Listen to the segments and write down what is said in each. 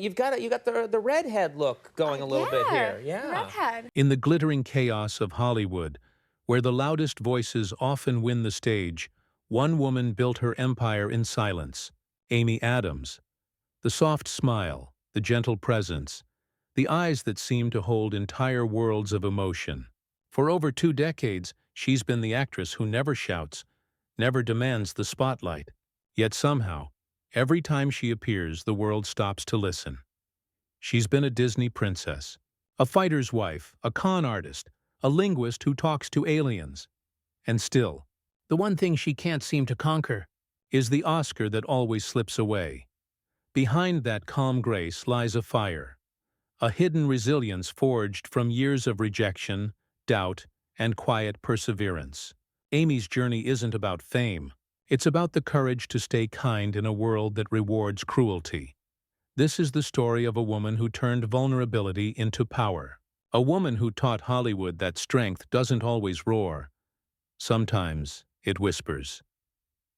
You got the redhead look going a little bit Yeah, here. Yeah. redhead. In the glittering chaos of Hollywood, where the loudest voices often win the stage, one woman built her empire in silence. Amy Adams. The soft smile, the gentle presence, the eyes that seem to hold entire worlds of emotion. For over 2 decades, she's been the actress who never shouts, never demands the spotlight. Yet somehow, every time she appears, the world stops to listen. She's been a Disney princess, a fighter's wife, a con artist, a linguist who talks to aliens. And still, the one thing she can't seem to conquer is the Oscar that always slips away. Behind that calm grace lies a fire, a hidden resilience forged from years of rejection, doubt, and quiet perseverance. Amy's journey isn't about fame. It's about the courage to stay kind in a world that rewards cruelty. This is the story of a woman who turned vulnerability into power. A woman who taught Hollywood that strength doesn't always roar. Sometimes it whispers.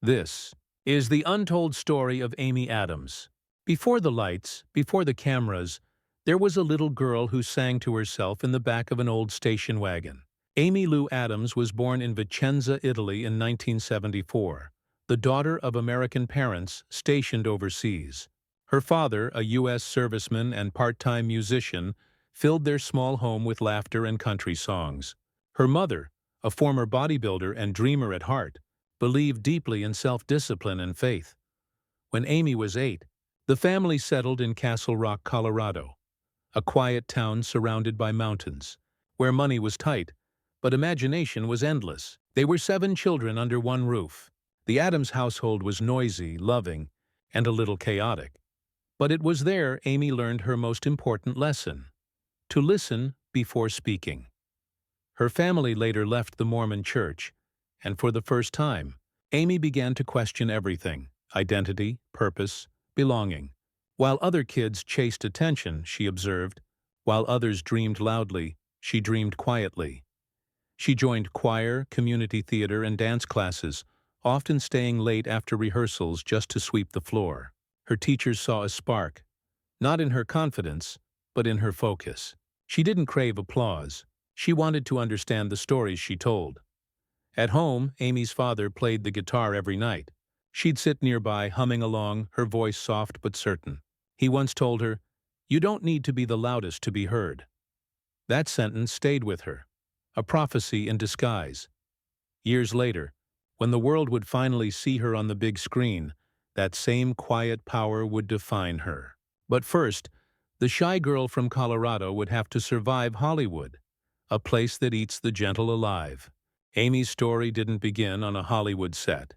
This is the untold story of Amy Adams. Before the lights, before the cameras, there was a little girl who sang to herself in the back of an old station wagon. Amy Lou Adams was born in Vicenza, Italy in 1974, the daughter of American parents stationed overseas. Her father, a U.S. serviceman and part-time musician, filled their small home with laughter and country songs. Her mother, a former bodybuilder and dreamer at heart, believed deeply in self-discipline and faith. When Amy was 8, the family settled in Castle Rock, Colorado, a quiet town surrounded by mountains, where money was tight, but imagination was endless. They were 7 children under one roof. The Adams household was noisy, loving, and a little chaotic. But it was there Amy learned her most important lesson: to listen before speaking. Her family later left the Mormon church, and for the first time, Amy began to question everything: identity, purpose, belonging. While other kids chased attention, she observed, while others dreamed loudly, she dreamed quietly. She joined choir, community theater, and dance classes, often staying late after rehearsals just to sweep the floor. Her teachers saw a spark, not in her confidence, but in her focus. She didn't crave applause. She wanted to understand the stories she told. At home, Amy's father played the guitar every night. She'd sit nearby, humming along, her voice soft but certain. He once told her, "You don't need to be the loudest to be heard." That sentence stayed with her, a prophecy in disguise. Years later, when the world would finally see her on the big screen, that same quiet power would define her. But first, the shy girl from Colorado would have to survive Hollywood, a place that eats the gentle alive. Amy's story didn't begin on a Hollywood set.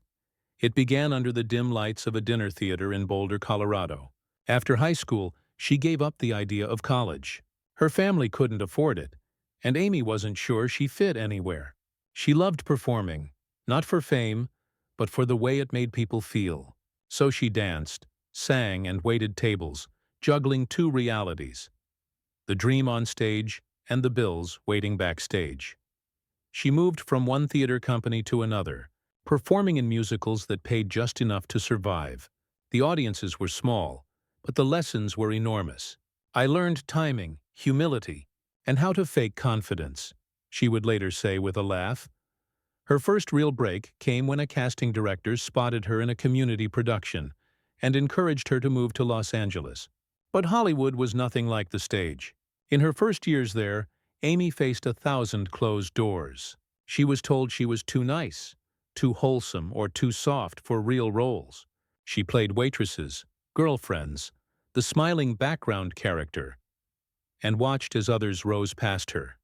It began under the dim lights of a dinner theater in Boulder, Colorado. After high school, she gave up the idea of college. Her family couldn't afford it, and Amy wasn't sure she fit anywhere. She loved performing, not for fame, but for the way it made people feel. So she danced, sang, and waited tables, juggling 2 realities: the dream on stage and the bills waiting backstage. She moved from one theater company to another, performing in musicals that paid just enough to survive. The audiences were small, but the lessons were enormous. "I learned timing, humility, and how to fake confidence," she would later say with a laugh. Her first real break came when a casting director spotted her in a community production and encouraged her to move to Los Angeles. But Hollywood was nothing like the stage. In her first years there, Amy faced 1,000 closed doors. She was told she was too nice, too wholesome, or too soft for real roles. She played waitresses, girlfriends, the smiling background character, and watched as others rose past her.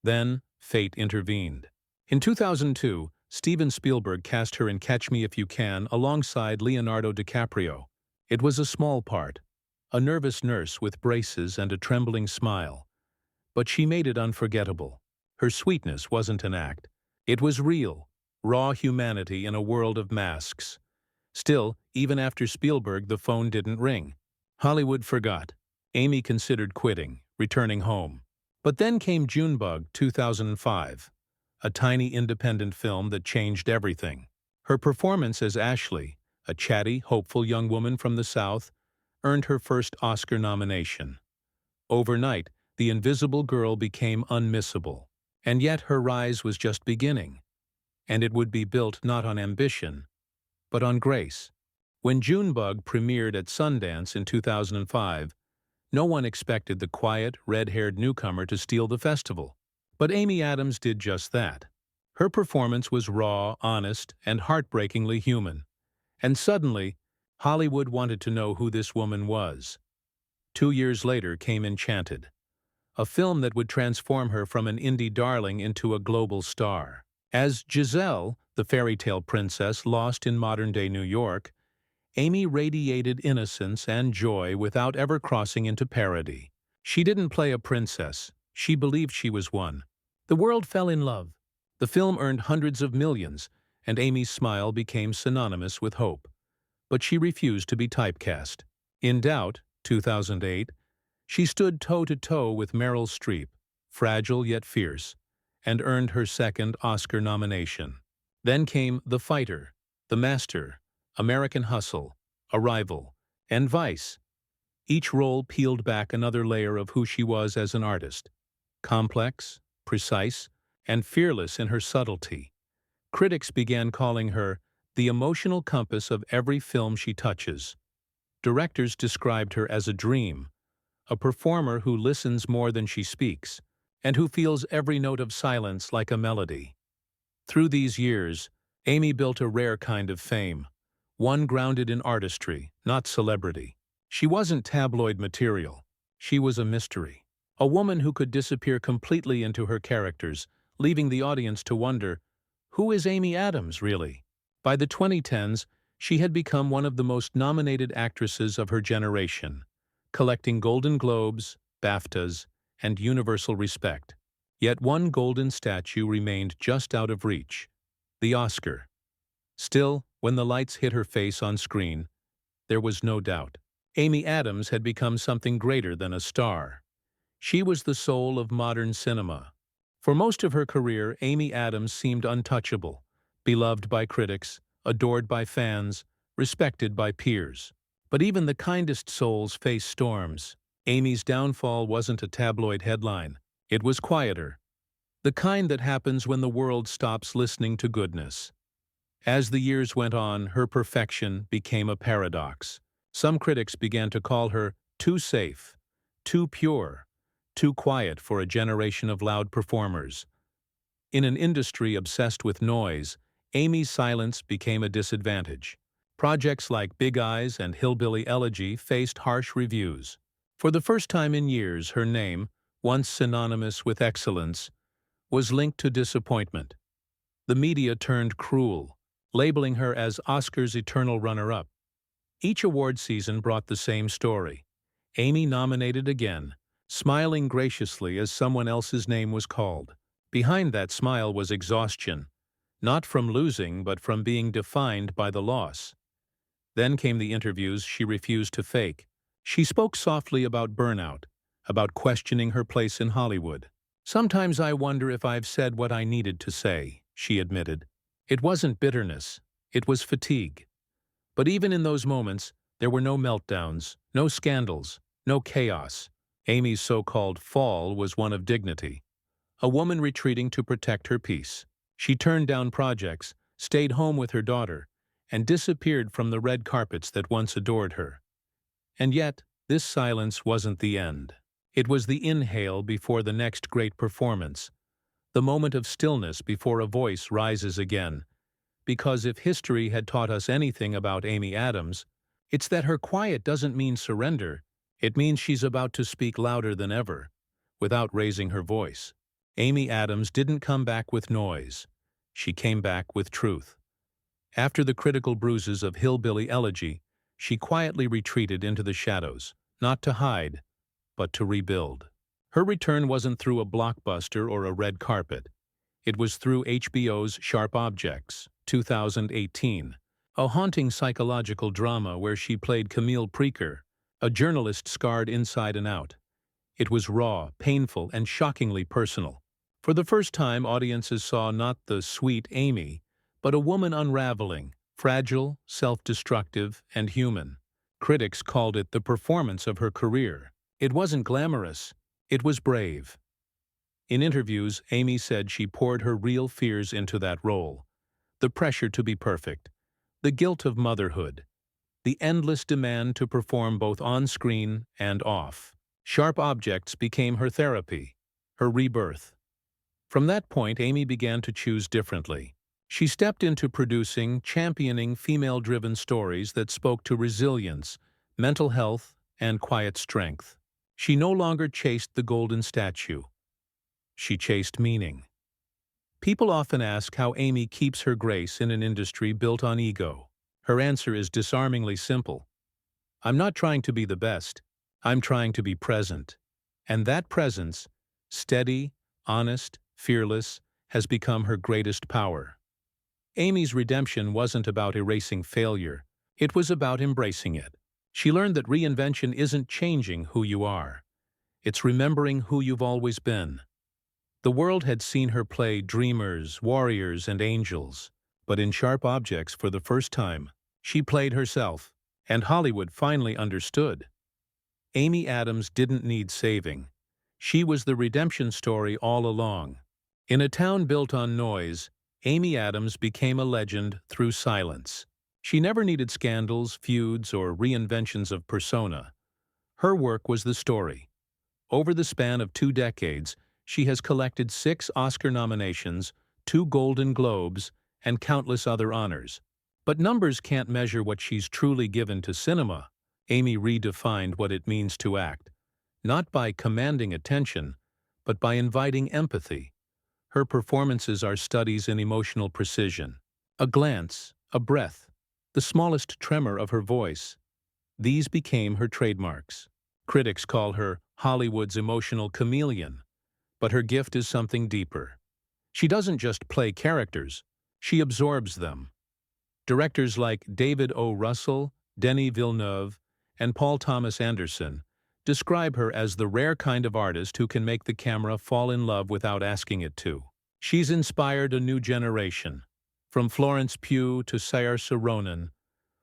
Then, fate intervened. In 2002, Steven Spielberg cast her in Catch Me If You Can alongside Leonardo DiCaprio. It was a small part, a nervous nurse with braces and a trembling smile. But she made it unforgettable. Her sweetness wasn't an act. It was real, raw humanity in a world of masks. Still, even after Spielberg, the phone didn't ring. Hollywood forgot. Amy considered quitting, returning home. But then came Junebug 2005, a tiny independent film that changed everything. Her performance as Ashley, a chatty, hopeful young woman from the South, earned her first Oscar nomination. Overnight, The Invisible Girl became unmissable. And yet her rise was just beginning. And it would be built not on ambition, but on grace. When Junebug premiered at Sundance in 2005, no one expected the quiet, red-haired newcomer to steal the festival. But Amy Adams did just that. Her performance was raw, honest, and heartbreakingly human. And suddenly, Hollywood wanted to know who this woman was. 2 years later came Enchanted, a film that would transform her from an indie darling into a global star. As Giselle, the fairy tale princess lost in modern-day New York, Amy radiated innocence and joy without ever crossing into parody. She didn't play a princess, she believed she was one. The world fell in love. The film earned hundreds of millions, and Amy's smile became synonymous with hope. But she refused to be typecast. In Doubt, 2008, she stood toe-to-toe with Meryl Streep, fragile yet fierce, and earned her second Oscar nomination. Then came The Fighter, The Master, American Hustle, Arrival, and Vice. Each role peeled back another layer of who she was as an artist. Complex, precise, and fearless in her subtlety. Critics began calling her the emotional compass of every film she touches. Directors described her as a dream, a performer who listens more than she speaks, and who feels every note of silence like a melody. Through these years, Amy built a rare kind of fame, one grounded in artistry, not celebrity. She wasn't tabloid material. She was a mystery. A woman who could disappear completely into her characters, leaving the audience to wonder, who is Amy Adams, really? By the 2010s, she had become one of the most nominated actresses of her generation, collecting Golden Globes, BAFTAs, and universal respect. Yet one golden statue remained just out of reach: the Oscar. Still, when the lights hit her face on screen, there was no doubt. Amy Adams had become something greater than a star. She was the soul of modern cinema. For most of her career, Amy Adams seemed untouchable, beloved by critics, adored by fans, respected by peers. But even the kindest souls face storms. Amy's downfall wasn't a tabloid headline. It was quieter, the kind that happens when the world stops listening to goodness. As the years went on, her perfection became a paradox. Some critics began to call her too safe, too pure, too quiet for a generation of loud performers. In an industry obsessed with noise, Amy's silence became a disadvantage. Projects like Big Eyes and Hillbilly Elegy faced harsh reviews. For the first time in years, her name, once synonymous with excellence, was linked to disappointment. The media turned cruel, labeling her as Oscar's eternal runner-up. Each award season brought the same story. Amy nominated again, smiling graciously as someone else's name was called. Behind that smile was exhaustion, not from losing but from being defined by the loss. Then came the interviews she refused to fake. She spoke softly about burnout, about questioning her place in Hollywood. "Sometimes I wonder if I've said what I needed to say," she admitted. It wasn't bitterness, it was fatigue. But even in those moments, there were no meltdowns, no scandals, no chaos. Amy's so-called fall was one of dignity. A woman retreating to protect her peace. She turned down projects, stayed home with her daughter, and disappeared from the red carpets that once adored her. And yet, this silence wasn't the end. It was the inhale before the next great performance, the moment of stillness before a voice rises again. Because if history had taught us anything about Amy Adams, it's that her quiet doesn't mean surrender. It means she's about to speak louder than ever, without raising her voice. Amy Adams didn't come back with noise. She came back with truth. After the critical bruises of Hillbilly Elegy, she quietly retreated into the shadows, not to hide, but to rebuild. Her return wasn't through a blockbuster or a red carpet. It was through HBO's Sharp Objects, 2018, a haunting psychological drama where she played Camille Preaker, a journalist scarred inside and out. It was raw, painful, and shockingly personal. For the first time, audiences saw not the sweet Amy, but a woman unraveling, fragile, self-destructive, and human. Critics called it the performance of her career. It wasn't glamorous. It was brave. In interviews, Amy said she poured her real fears into that role. The pressure to be perfect, the guilt of motherhood, the endless demand to perform both on-screen and off. Sharp objects became her therapy, her rebirth. From that point, Amy began to choose differently. She stepped into producing, championing female-driven stories that spoke to resilience, mental health, and quiet strength. She no longer chased the golden statue. She chased meaning. People often ask how Amy keeps her grace in an industry built on ego. Her answer is disarmingly simple. I'm not trying to be the best. I'm trying to be present. And that presence, steady, honest, fearless, has become her greatest power. Amy's redemption wasn't about erasing failure. It was about embracing it. She learned that reinvention isn't changing who you are. It's remembering who you've always been. The world had seen her play dreamers, warriors, and angels, but in Sharp Objects, for the first time, she played herself, and Hollywood finally understood. Amy Adams didn't need saving. She was the redemption story all along. In a town built on noise, Amy Adams became a legend through silence. She never needed scandals, feuds, or reinventions of persona. Her work was the story. Over the span of 2 decades, she has collected 6 Oscar nominations, 2 Golden Globes, and countless other honors. But numbers can't measure what she's truly given to cinema. Amy redefined what it means to act, not by commanding attention, but by inviting empathy. Her performances are studies in emotional precision. A glance, a breath, the smallest tremor of her voice. These became her trademarks. Critics call her Hollywood's emotional chameleon. But her gift is something deeper. She doesn't just play characters, she absorbs them. Directors like David O. Russell, Denis Villeneuve, and Paul Thomas Anderson describe her as the rare kind of artist who can make the camera fall in love without asking it to. She's inspired a new generation, from Florence Pugh to Saoirse Ronan,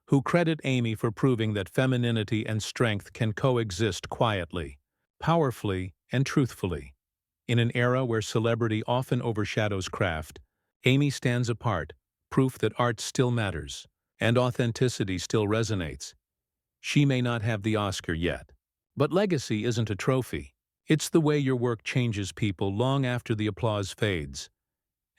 who credit Amy for proving that femininity and strength can coexist quietly, powerfully, and truthfully. In an era where celebrity often overshadows craft, Amy stands apart, proof that art still matters, and authenticity still resonates. She may not have the Oscar yet, but legacy isn't a trophy. It's the way your work changes people long after the applause fades.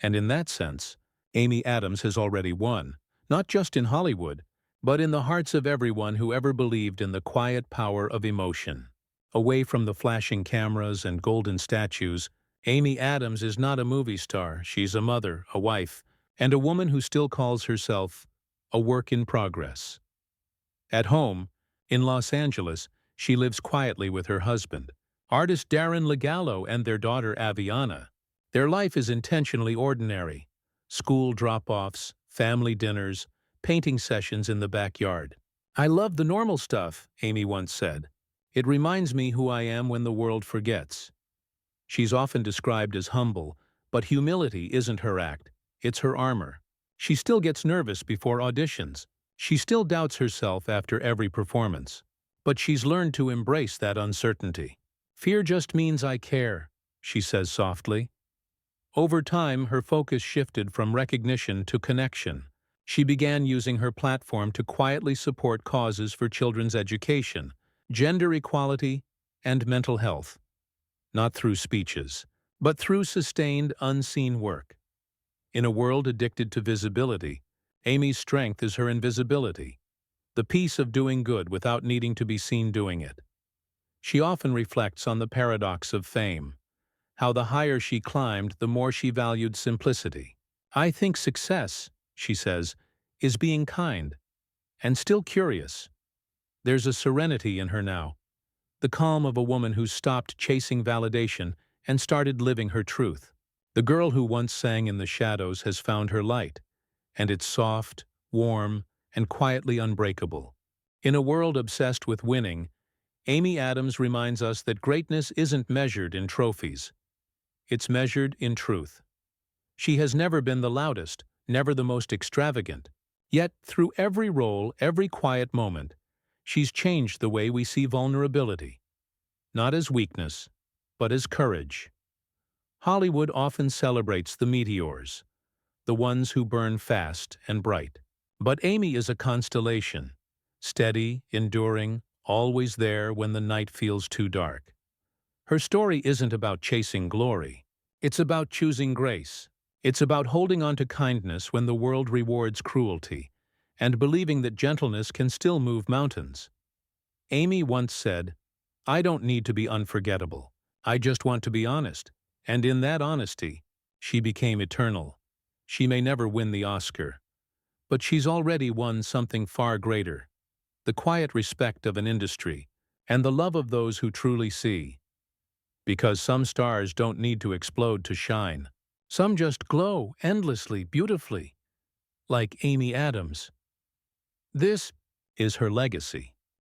And in that sense, Amy Adams has already won, not just in Hollywood, but in the hearts of everyone who ever believed in the quiet power of emotion. Away from the flashing cameras and golden statues, Amy Adams is not a movie star. She's a mother, a wife, and a woman who still calls herself a work in progress. At home, in Los Angeles, she lives quietly with her husband, artist Darren Legallo, and their daughter Aviana. Their life is intentionally ordinary. School drop-offs, family dinners, painting sessions in the backyard. "I love the normal stuff," Amy once said. "It reminds me who I am when the world forgets." She's often described as humble, but humility isn't her act, it's her armor. She still gets nervous before auditions. She still doubts herself after every performance. But she's learned to embrace that uncertainty. "Fear just means I care," she says softly. Over time, her focus shifted from recognition to connection. She began using her platform to quietly support causes for children's education, gender equality, and mental health. Not through speeches, but through sustained, unseen work. In a world addicted to visibility, Amy's strength is her invisibility, the peace of doing good without needing to be seen doing it. She often reflects on the paradox of fame, how the higher she climbed, the more she valued simplicity. "I think success," she says, "is being kind, and still curious." There's a serenity in her now, the calm of a woman who's stopped chasing validation and started living her truth. The girl who once sang in the shadows has found her light, and it's soft, warm, and quietly unbreakable. In a world obsessed with winning, Amy Adams reminds us that greatness isn't measured in trophies. It's measured in truth. She has never been the loudest, never the most extravagant. Yet, through every role, every quiet moment, She's changed the way we see vulnerability, not as weakness, but as courage. Hollywood often celebrates the meteors, the ones who burn fast and bright. But Amy is a constellation, steady, enduring, always there when the night feels too dark. Her story isn't about chasing glory. It's about choosing grace. It's about holding on to kindness when the world rewards cruelty, and believing that gentleness can still move mountains. Amy once said, "I don't need to be unforgettable. I just want to be honest." And in that honesty, she became eternal. She may never win the Oscar, but she's already won something far greater: the quiet respect of an industry and the love of those who truly see. Because some stars don't need to explode to shine. Some just glow endlessly, beautifully, like Amy Adams. This is her legacy.